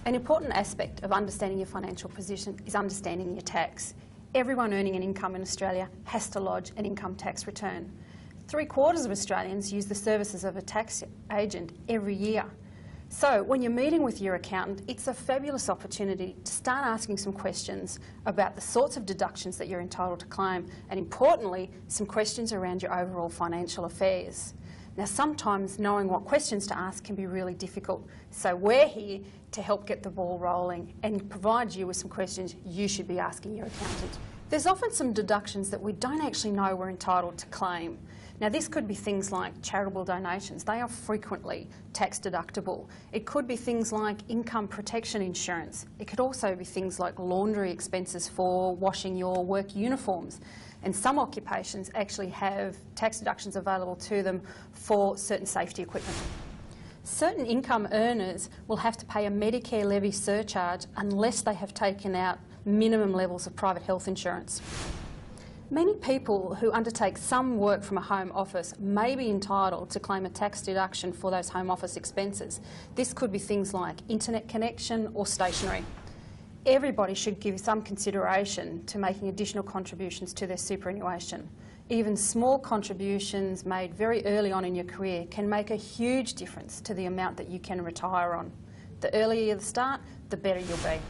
An important aspect of understanding your financial position is understanding your tax. Everyone earning an income in Australia has to lodge an income tax return. 3/4 of Australians use the services of a tax agent every year. So when you're meeting with your accountant, it's a fabulous opportunity to start asking some questions about the sorts of deductions that you're entitled to claim, and importantly, some questions around your overall financial affairs. Now, sometimes knowing what questions to ask can be really difficult, so we're here to help get the ball rolling and provide you with some questions you should be asking your accountant. There's often some deductions that we don't actually know we're entitled to claim. Now, this could be things like charitable donations. They are frequently tax deductible. It could be things like income protection insurance. It could also be things like laundry expenses for washing your work uniforms. And some occupations actually have tax deductions available to them for certain safety equipment. Certain income earners will have to pay a Medicare levy surcharge unless they have taken out minimum levels of private health insurance. Many people who undertake some work from a home office may be entitled to claim a tax deduction for those home office expenses. This could be things like internet connection or stationery. Everybody should give some consideration to making additional contributions to their superannuation. Even small contributions made very early on in your career can make a huge difference to the amount that you can retire on. The earlier you start, the better you'll be.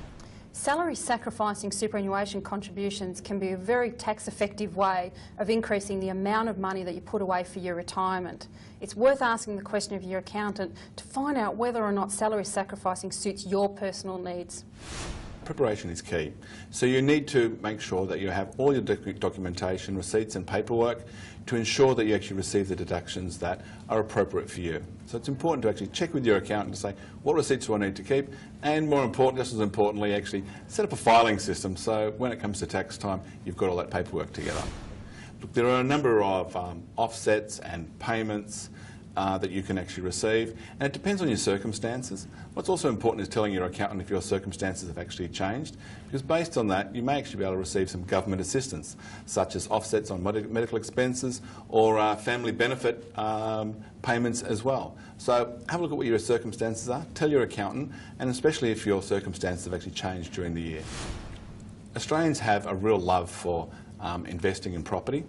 Salary sacrificing superannuation contributions can be a very tax-effective way of increasing the amount of money that you put away for your retirement. It's worth asking the question of your accountant to find out whether or not salary sacrificing suits your personal needs. Preparation is key. So you need to make sure that you have all your documentation, receipts and paperwork to ensure that you actually receive the deductions that are appropriate for you. So it's important to actually check with your accountant to say, what receipts do I need to keep? And more important, just as importantly, actually set up a filing system so when it comes to tax time, you've got all that paperwork together. Look, there are a number of offsets and payments that you can actually receive, and it depends on your circumstances. What's also important is telling your accountant if your circumstances have actually changed, because based on that you may actually be able to receive some government assistance, such as offsets on medical expenses or family benefit payments as well. So have a look at what your circumstances are, tell your accountant, and especially if your circumstances have actually changed during the year. Australians have a real love for investing in property,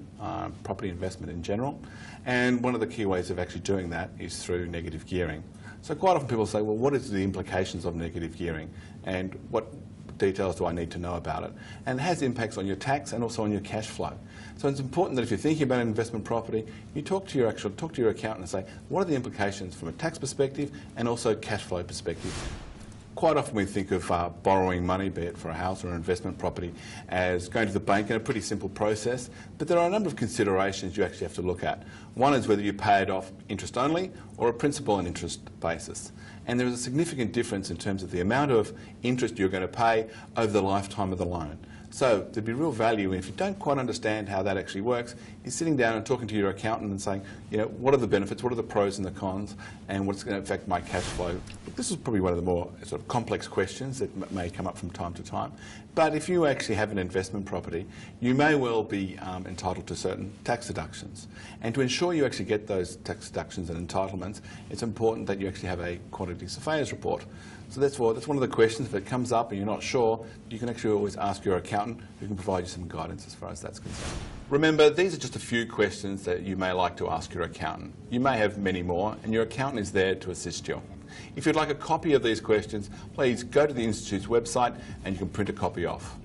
property investment in general, and one of the key ways of actually doing that is through negative gearing. So quite often people say, well, what is the implications of negative gearing and what details do I need to know about it? And it has impacts on your tax and also on your cash flow. So it's important that if you're thinking about an investment property, you talk to your accountant and say, what are the implications from a tax perspective and also cash flow perspective? Quite often we think of borrowing money, be it for a house or an investment property, as going to the bank in a pretty simple process, but there are a number of considerations you actually have to look at. One is whether you pay it off interest only or a principal and interest basis. And there is a significant difference in terms of the amount of interest you're going to pay over the lifetime of the loan. So there'd be real value, and if you don't quite understand how that actually works, is sitting down and talking to your accountant and saying, you know, what are the benefits, what are the pros and the cons, and what's going to affect my cash flow. This is probably one of the more sort of complex questions that may come up from time to time. But if you actually have an investment property, you may well be entitled to certain tax deductions. And to ensure you actually get those tax deductions and entitlements, it's important that you actually have a quantity surveyor's report. So that's one of the questions. If it comes up and you're not sure, you can actually always ask your accountant, who can provide you some guidance as far as that's concerned. Remember, these are just a few questions that you may like to ask your accountant. You may have many more, and your accountant is there to assist you. If you'd like a copy of these questions, please go to the Institute's website and you can print a copy off.